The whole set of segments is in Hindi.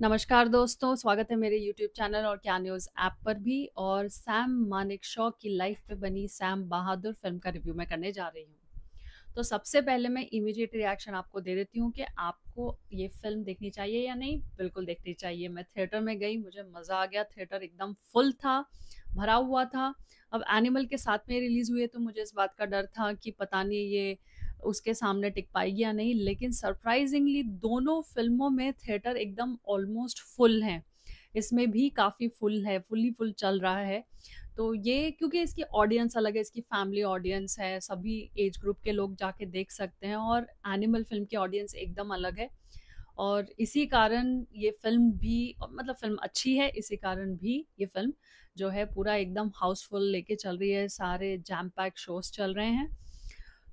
नमस्कार दोस्तों, स्वागत है मेरे यूट्यूब चैनल और क्या न्यूज़ ऐप पर भी। और सैम मानेकशॉ की लाइफ पे बनी सैम बहादुर फिल्म का रिव्यू मैं करने जा रही हूँ। तो सबसे पहले मैं इमीडिएट रिएक्शन आपको दे देती हूँ कि आपको ये फिल्म देखनी चाहिए या नहीं। बिल्कुल देखनी चाहिए। मैं थिएटर में गई, मुझे मज़ा आ गया। थिएटर एकदम फुल था, भरा हुआ था। अब एनिमल के साथ में रिलीज़ हुई है तो मुझे इस बात का डर था कि पता नहीं ये उसके सामने टिक पाएगी या नहीं, लेकिन सरप्राइजिंगली दोनों फिल्मों में थिएटर एकदम ऑलमोस्ट फुल हैं। इसमें भी काफ़ी फुल है, फुल्ली फुल चल रहा है। तो ये क्योंकि इसकी ऑडियंस अलग है, इसकी फैमिली ऑडियंस है, सभी एज ग्रुप के लोग जाके देख सकते हैं, और एनिमल फिल्म की ऑडियंस एकदम अलग है। और इसी कारण ये फिल्म भी मतलब फिल्म अच्छी है, इसी कारण भी ये फिल्म जो है पूरा एकदम हाउसफुल लेके चल रही है, सारे जैम पैक शोज चल रहे हैं।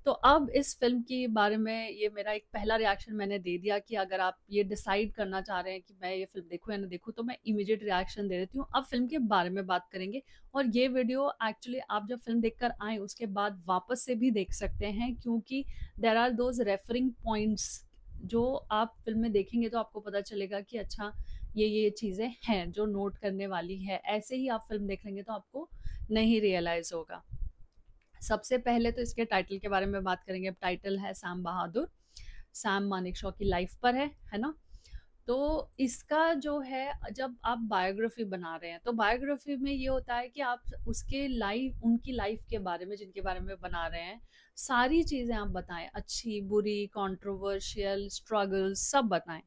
तो अब इस फ़िल्म के बारे में ये मेरा एक पहला रिएक्शन मैंने दे दिया कि अगर आप ये डिसाइड करना चाह रहे हैं कि मैं ये फ़िल्म देखूँ या ना देखूँ, तो मैं इमीडिएट रिएक्शन दे देती हूँ। अब फ़िल्म के बारे में बात करेंगे, और ये वीडियो एक्चुअली आप जब फ़िल्म देखकर आएँ, उसके बाद वापस से भी देख सकते हैं, क्योंकि there are those referring points जो आप फ़िल्म में देखेंगे तो आपको पता चलेगा कि अच्छा, ये चीज़ें हैं जो नोट करने वाली है। ऐसे ही आप फ़िल्म देख लेंगे तो आपको नहीं रियलाइज़ होगा। सबसे पहले तो इसके टाइटल के बारे में बात करेंगे। अब टाइटल है सैम बहादुर, सैम मानेकशॉ की लाइफ पर है ना? तो इसका जो है, जब आप बायोग्राफी बना रहे हैं तो बायोग्राफी में ये होता है कि आप उसके लाइफ उनकी लाइफ के बारे में, जिनके बारे में बना रहे हैं, सारी चीज़ें आप बताएं, अच्छी बुरी, कंट्रोवर्शियल, स्ट्रगल सब बताएं।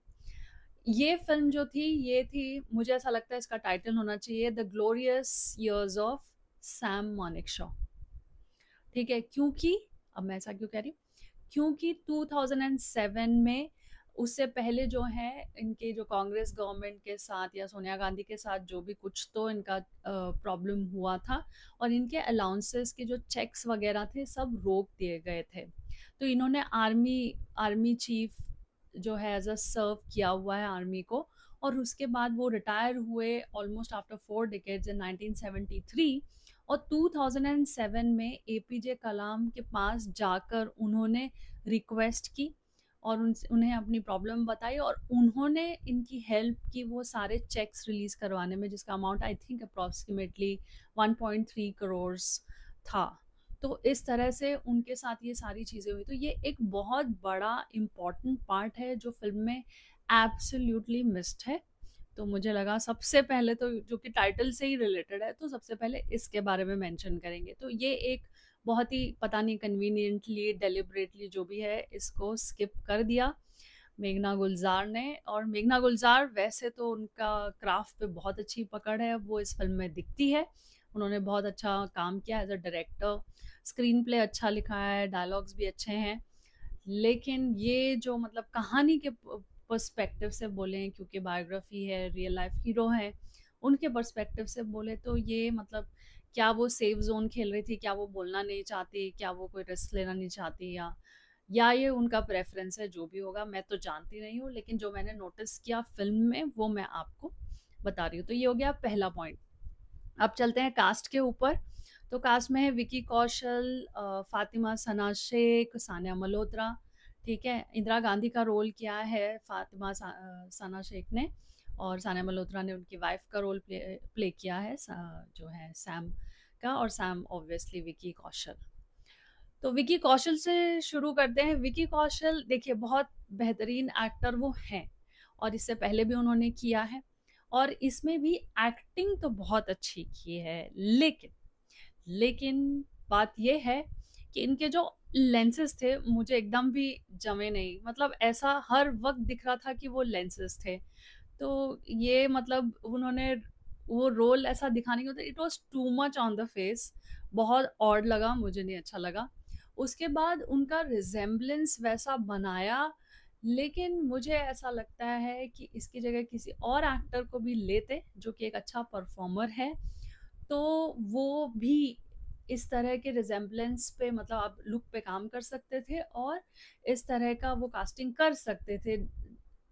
ये फिल्म जो थी, ये थी, मुझे ऐसा लगता है इसका टाइटल होना चाहिए the glorious years of Sam Manekshaw. ठीक है, क्योंकि अब मैं ऐसा क्यों कह रही हूँ, क्योंकि 2007 में, उससे पहले जो है, इनके जो कांग्रेस गवर्नमेंट के साथ या सोनिया गांधी के साथ जो भी कुछ तो इनका प्रॉब्लम हुआ था, और इनके अलाउंसेस के जो चेक्स वगैरह थे सब रोक दिए गए थे। तो इन्होंने आर्मी आर्मी चीफ जो है एज अ सर्व किया हुआ है आर्मी को, और उसके बाद वो रिटायर हुए ऑलमोस्ट आफ्टर 4 डिकेड्स इन 1973। और 2007 में एपीजे कलाम के पास जाकर उन्होंने रिक्वेस्ट की, और उन्हें अपनी प्रॉब्लम बताई, और उन्होंने इनकी हेल्प की वो सारे चेक्स रिलीज करवाने में, जिसका amount I think approximately 1.3 crore था। तो इस तरह से उनके साथ ये सारी चीज़ें हुई। तो ये एक बहुत बड़ा इम्पॉर्टेंट पार्ट है जो फिल्म में एब्सोल्युटली मिस्ड है। तो मुझे लगा सबसे पहले तो, जो कि टाइटल से ही रिलेटेड है, तो सबसे पहले इसके बारे में मेंशन करेंगे। तो ये एक बहुत ही पता नहीं कन्वीनियंटली डेलिबरेटली जो भी है, इसको स्किप कर दिया मेघना गुलजार ने। और मेघना गुलजार वैसे तो उनका क्राफ्ट पे बहुत अच्छी पकड़ है, वो इस फिल्म में दिखती है। उन्होंने बहुत अच्छा काम किया as a director, screenplay अच्छा लिखा है, डायलॉग्स भी अच्छे हैं। लेकिन ये जो मतलब कहानी के पर्सपेक्टिव से बोलें, क्योंकि बायोग्राफी है, रियल लाइफ हीरो है, उनके पर्सपेक्टिव से बोले तो ये मतलब, क्या वो सेफ जोन खेल रही थी, क्या वो बोलना नहीं चाहती, क्या वो कोई रिस्क लेना नहीं चाहती, या ये उनका प्रेफरेंस है, जो भी होगा मैं तो जानती नहीं हूँ, लेकिन जो मैंने नोटिस किया फिल्म में वो मैं आपको बता रही हूँ। तो ये हो गया पहला पॉइंट। अब चलते हैं कास्ट के ऊपर। तो कास्ट में है विकी कौशल, फातिमा सना शेख, सानिया मल्होत्रा। ठीक है, इंदिरा गांधी का रोल किया है फातिमा सना शेख ने, और सानिया मल्होत्रा ने उनकी वाइफ का रोल प्ले किया है, जो है सैम का। और सैम ऑब्वियसली विकी कौशल। तो विकी कौशल से शुरू करते हैं। विकी कौशल देखिए बहुत बेहतरीन एक्टर वो हैं, और इससे पहले भी उन्होंने किया है, और इसमें भी एक्टिंग तो बहुत अच्छी की है। लेकिन बात ये है कि इनके जो लेंसेज थे मुझे एकदम भी जमे नहीं। मतलब ऐसा हर वक्त दिख रहा था कि वो लेंसेज थे। तो ये मतलब उन्होंने वो रोल ऐसा दिखाने के, it was too much on the face. बहुत ऑड लगा, मुझे नहीं अच्छा लगा। उसके बाद उनका रिजेम्बलेंस वैसा बनाया, लेकिन मुझे ऐसा लगता है कि इसकी जगह किसी और एक्टर को भी लेते जो कि एक अच्छा परफॉर्मर है, तो वो भी इस तरह के रिजेम्बलेंस पे, मतलब आप लुक पे काम कर सकते थे, और इस तरह का वो कास्टिंग कर सकते थे,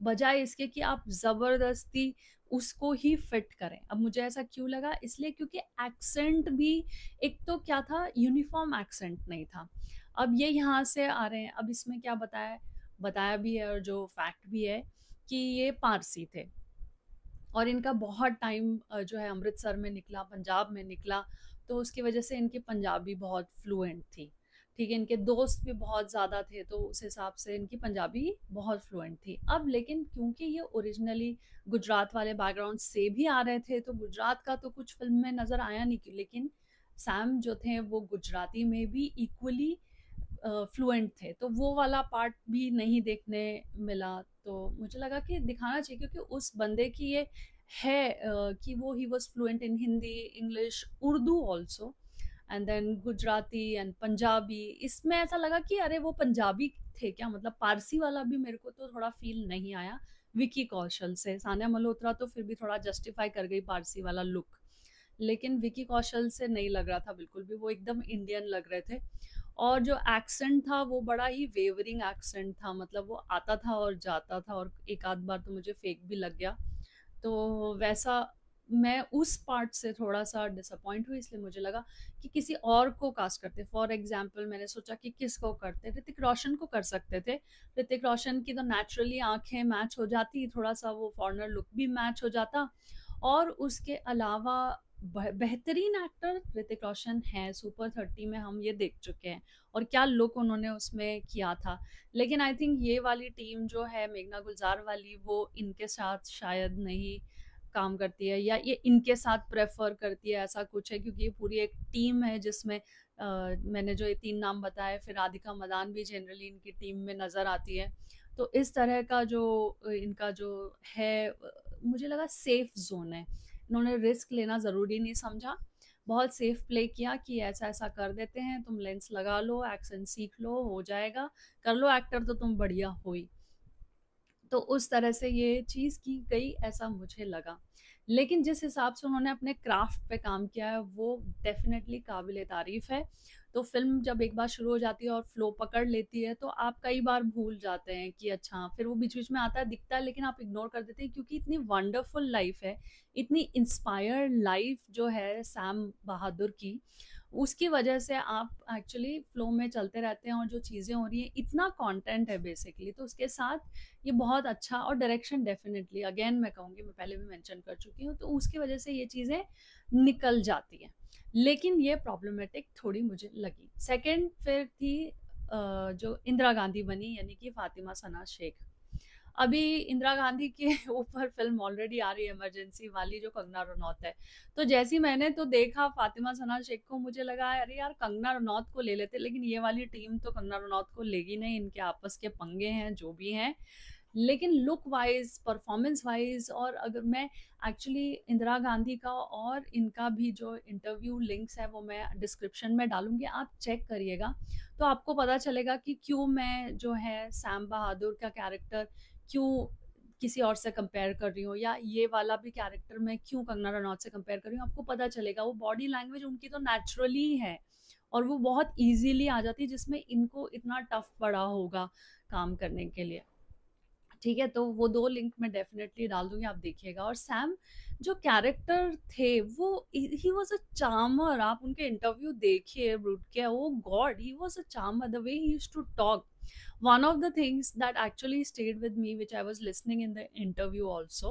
बजाय इसके कि आप जबरदस्ती उसको ही फिट करें। अब मुझे ऐसा क्यों लगा, इसलिए क्योंकि एक्सेंट भी, एक तो क्या था, यूनिफॉर्म एक्सेंट नहीं था। अब ये यहाँ से आ रहे हैं, अब इसमें क्या बताया बताया भी है, और जो फैक्ट भी है कि ये पारसी थे। और इनका बहुत टाइम जो है अमृतसर में निकला, पंजाब में निकला, तो उसकी वजह से इनकी पंजाबी बहुत फ्लुएंट थी। ठीक है, इनके दोस्त भी बहुत ज़्यादा थे, तो उस हिसाब से इनकी पंजाबी बहुत फ्लुएंट थी। अब लेकिन क्योंकि ये ओरिजिनली गुजरात वाले बैकग्राउंड से भी आ रहे थे, तो गुजरात का तो कुछ फिल्म में नज़र आया नहीं, लेकिन सैम जो थे वो गुजराती में भी इक्वली फ्लुएंट थे, तो वो वाला पार्ट भी नहीं देखने मिला। तो मुझे लगा कि दिखाना चाहिए, क्योंकि उस बंदे की ये है कि वो he was fluent in Hindi, English, Urdu also, and then Gujarati and Punjabi. इसमें ऐसा लगा कि अरे वो पंजाबी थे क्या, मतलब पारसी वाला भी मेरे को तो थोड़ा फील नहीं आया। विकी कौशल से सानिया मल्होत्रा तो फिर भी थोड़ा जस्टिफाई कर गई पारसी वाला लुक, लेकिन विकी कौशल से नहीं लग रहा था बिल्कुल भी, वो एकदम इंडियन लग रहे थे। और जो एक्सेंट था वो बड़ा ही वेवरिंग एक्सेंट था, मतलब वो आता था और जाता था, और एक आध बार तो मुझे फेक भी लग गया। तो वैसा मैं उस पार्ट से थोड़ा सा डिसअपॉइंट हुई, इसलिए मुझे लगा कि किसी और को कास्ट करते। फॉर एग्जाम्पल मैंने सोचा कि किसको करते, ऋतिक रोशन को कर सकते थे। ऋतिक रोशन की तो नेचुरली आंखें मैच हो जाती, थोड़ा सा वो फॉरनर लुक भी मैच हो जाता, और उसके अलावा बेहतरीन एक्टर ऋतिक रोशन है। सुपर 30 में हम ये देख चुके हैं, और क्या लुक उन्होंने उसमें किया था। लेकिन आई थिंक ये वाली टीम जो है मेघना गुलजार वाली, वो इनके साथ शायद नहीं काम करती है, या ये इनके साथ प्रेफर करती है, ऐसा कुछ है। क्योंकि ये पूरी एक टीम है जिसमें मैंने जो ये 3 नाम बताए, फिर राधिका मदान भी जनरली इनकी टीम में नज़र आती है। तो इस तरह का जो इनका जो है, मुझे लगा सेफ जोन है। इन्होंने रिस्क लेना ज़रूरी नहीं समझा, बहुत सेफ प्ले किया कि ऐसा ऐसा कर देते हैं, तुम लेंस लगा लो, एक्शन सीख लो, हो जाएगा, कर लो एक्टर तो तुम बढ़िया हो ही। तो उस तरह से ये चीज़ की गई, ऐसा मुझे लगा। लेकिन जिस हिसाब से उन्होंने अपने क्राफ्ट पे काम किया है, वो डेफ़िनेटली काबिल तारीफ़ है। तो फ़िल्म जब एक बार शुरू हो जाती है और फ़्लो पकड़ लेती है, तो आप कई बार भूल जाते हैं कि अच्छा, फिर वो बीच-बीच में आता है, दिखता है, लेकिन आप इग्नोर कर देते हैं, क्योंकि इतनी वंडरफुल लाइफ़ है, इतनी इंस्पायर्ड लाइफ़ जो है सैम बहादुर की, उसकी वजह से आप एक्चुअली फ़्लो में चलते रहते हैं, और जो चीज़ें हो रही हैं, इतना कंटेंट है बेसिकली, तो उसके साथ ये बहुत अच्छा, और डायरेक्शन डेफिनेटली अगेन मैं कहूँगी, मैं पहले भी मेंशन कर चुकी हूँ, तो उसकी वजह से ये चीज़ें निकल जाती हैं। लेकिन ये प्रॉब्लमेटिक थोड़ी मुझे लगी। सेकंड फिर थी जो इंदिरा गांधी बनी, यानी कि फातिमा सना शेख। अभी इंदिरा गांधी के ऊपर फिल्म ऑलरेडी आ रही है, इमरजेंसी वाली, जो कंगना रनौत है। तो जैसी मैंने तो देखा फातिमा सना शेख को, मुझे लगा अरे यार कंगना रनौत को ले लेते, लेकिन ये वाली टीम तो कंगना रनौत को लेगी नहीं, इनके आपस के पंगे हैं जो भी हैं। लेकिन लुक वाइज, परफॉर्मेंस वाइज, और अगर मैं एक्चुअली इंदिरा गांधी का और इनका भी जो इंटरव्यू लिंक्स है वो मैं डिस्क्रिप्शन में डालूंगी, आप चेक करिएगा, तो आपको पता चलेगा कि क्यों मैं जो है सैम बहादुर का कैरेक्टर क्यों किसी और से कंपेयर कर रही हूँ, या ये वाला भी कैरेक्टर मैं क्यों कंगना रनौत से कंपेयर कर रही हूँ। आपको पता चलेगा, वो बॉडी लैंग्वेज उनकी तो नेचुरली है, और वो बहुत इजीली आ जाती है, जिसमें इनको इतना टफ पड़ा होगा काम करने के लिए। ठीक है, तो वो 2 लिंक मैं डेफिनेटली डाल दूंगी, आप देखिएगा। और सैम जो कैरेक्टर थे, वो ही वाज अ चार्मर। आप उनके इंटरव्यू देखिए, ब्रूट के, oh god, he was a charmer, the way he used to talk. One of the things that actually stayed with me, which I was listening in the interview also,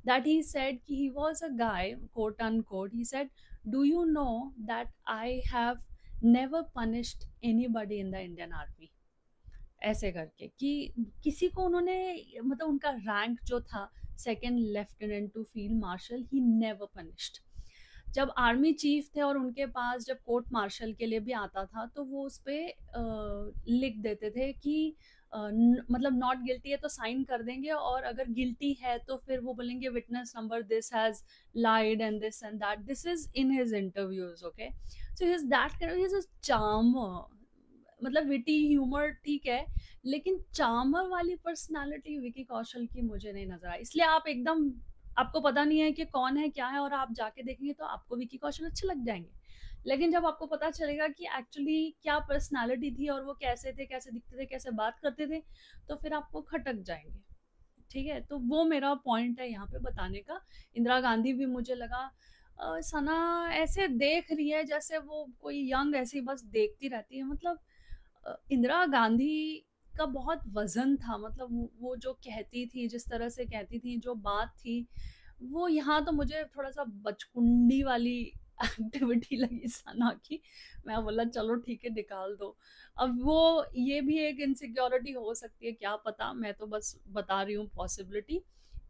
that he said he was a guy, quote unquote, he said, do you know that I have never punished anybody in the Indian army, ऐसे करके कि किसी को उन्होंने, मतलब उनका रैंक जो था second lieutenant to field marshal, he never punished. जब आर्मी चीफ थे और उनके पास जब कोर्ट मार्शल के लिए भी आता था, तो वो उस पर लिख देते थे कि मतलब नॉट गिल्टी है तो साइन कर देंगे, और अगर गिल्टी है तो फिर वो बोलेंगे witness number this has lied and this and that. This is in his interviews, okay. So he is that kind of, he is a charmer, मतलब विटी ह्यूमर ठीक है, लेकिन चार्मर वाली पर्सनालिटी विकी कौशल की मुझे नहीं नजर आई। इसलिए आप एकदम, आपको पता नहीं है कि कौन है क्या है, और आप जाके देखेंगे तो आपको विकी कौशल अच्छे लग जाएंगे, लेकिन जब आपको पता चलेगा कि एक्चुअली क्या पर्सनालिटी थी, और वो कैसे थे, कैसे दिखते थे, कैसे बात करते थे, तो फिर आपको खटक जाएंगे। ठीक है, तो वो मेरा पॉइंट है यहाँ पे बताने का। इंदिरा गांधी भी मुझे लगा सना ऐसे देख रही है जैसे वो कोई यंग ऐसी बस देखती रहती है, मतलब इंदिरा गांधी का बहुत वजन था, मतलब वो जो कहती थी, जिस तरह से कहती थी, जो बात थी, वो यहाँ तो मुझे थोड़ा-सा बचकुंडी वाली एक्टिविटी लगी सना की। मैं बोला चलो ठीक है निकाल दो। अब वो ये भी एक इनसिक्योरिटी हो सकती है, क्या पता, मैं तो बस बता रही हूँ पॉसिबिलिटी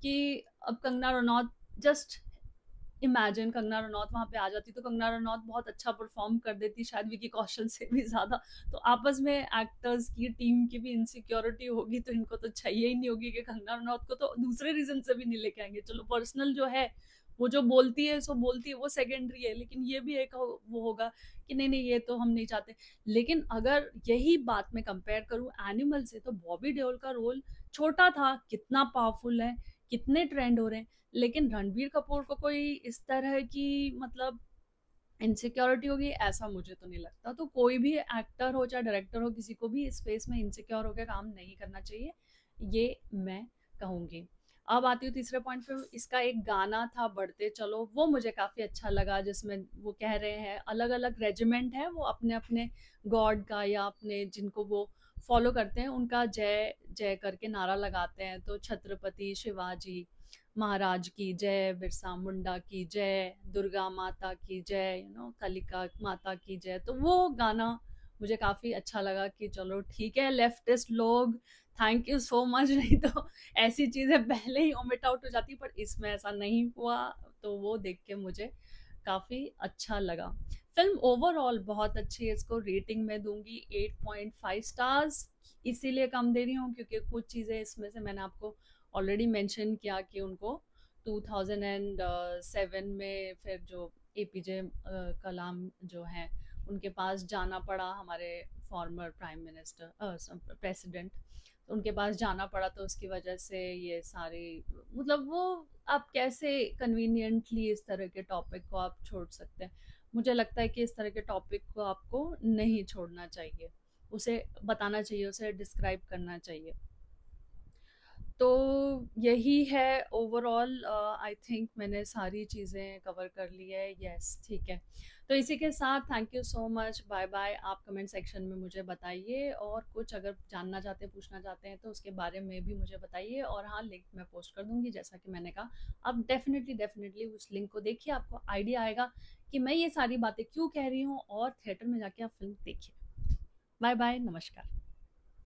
कि अब कंगना रनौत, जस्ट इमेजिन कंगना रनौत वहाँ पे आ जाती तो कंगना रनौत बहुत अच्छा परफॉर्म कर देती शायद विकी कौशल से भी ज़्यादा। तो आपस में एक्टर्स की टीम की भी इनसिक्योरिटी होगी, तो इनको तो चाहिए ही नहीं होगी कि कंगना रनौत को तो दूसरे रीजन से भी नहीं लेके आएंगे। चलो पर्सनल जो है वो जो बोलती है सो बोलती है, वो सेकेंडरी है, लेकिन ये भी एक वो होगा कि नहीं नहीं ये तो हम नहीं चाहते। लेकिन अगर यही बात मैं कंपेयर करूँ एनिमल से, तो बॉबी देओल का रोल छोटा था, कितना पावरफुल है, कितने ट्रेंड हो रहे हैं, लेकिन रणबीर कपूर को कोई इस तरह की मतलब इनसिक्योरिटी होगी ऐसा मुझे तो नहीं लगता। तो कोई भी एक्टर हो चाहे डायरेक्टर हो, किसी को भी स्पेस में इनसिक्योर होकर काम नहीं करना चाहिए, ये मैं कहूंगी। अब आती हूँ तीसरे पॉइंट पे। इसका एक गाना था बढ़ते चलो, वो मुझे काफी अच्छा लगा, जिसमें वो कह रहे हैं अलग अलग रेजिमेंट है, वो अपने अपने गॉड का या अपने जिनको वो फॉलो करते हैं उनका जय जय करके नारा लगाते हैं। तो छत्रपति शिवाजी महाराज की जय, बिरसा मुंडा की जय, दुर्गा माता की जय, कलिका माता की जय। तो वो गाना मुझे काफी अच्छा लगा कि चलो ठीक है लेफ्टिस्ट लोग, थैंक यू सो मच। नहीं तो ऐसी चीजें पहले ही ओमिट आउट हो जाती, पर इसमें ऐसा नहीं हुआ। तो वो देख के मुझे काफी अच्छा लगा। फिल्म ओवरऑल बहुत अच्छी है, इसको रेटिंग में दूंगी 8.5 स्टार्स। इसीलिए कम दे रही हूँ क्योंकि कुछ चीज़ें इसमें से मैंने आपको ऑलरेडी मेंशन किया कि उनको 2007 में फिर जो एपीजे कलाम जो हैं उनके पास जाना पड़ा, हमारे फॉर्मर प्राइम मिनिस्टर प्रेसिडेंट, तो उनके पास जाना पड़ा, तो उसकी वजह से ये सारी मतलब वो आप कैसे कन्वीनियंटली इस तरह के टॉपिक को आप छोड़ सकते हैं। मुझे लगता है कि इस तरह के टॉपिक को आपको नहीं छोड़ना चाहिए, उसे बताना चाहिए, उसे डिस्क्राइब करना चाहिए। तो यही है ओवरऑल। आई थिंक मैंने सारी चीज़ें कवर कर ली है। यस ठीक है। तो इसी के साथ thank you so much, bye bye. आप कमेंट सेक्शन में मुझे बताइए, और कुछ अगर जानना चाहते हैं पूछना चाहते हैं तो उसके बारे में भी मुझे बताइए। और हाँ, लिंक मैं पोस्ट कर दूंगी जैसा कि मैंने कहा। आप डेफिनेटली डेफिनेटली उस लिंक को देखिए, आपको आइडिया आएगा कि मैं ये सारी बातें क्यों कह रही हूँ, और थिएटर में जाके आप फिल्म देखिए। बाय बाय, नमस्कार।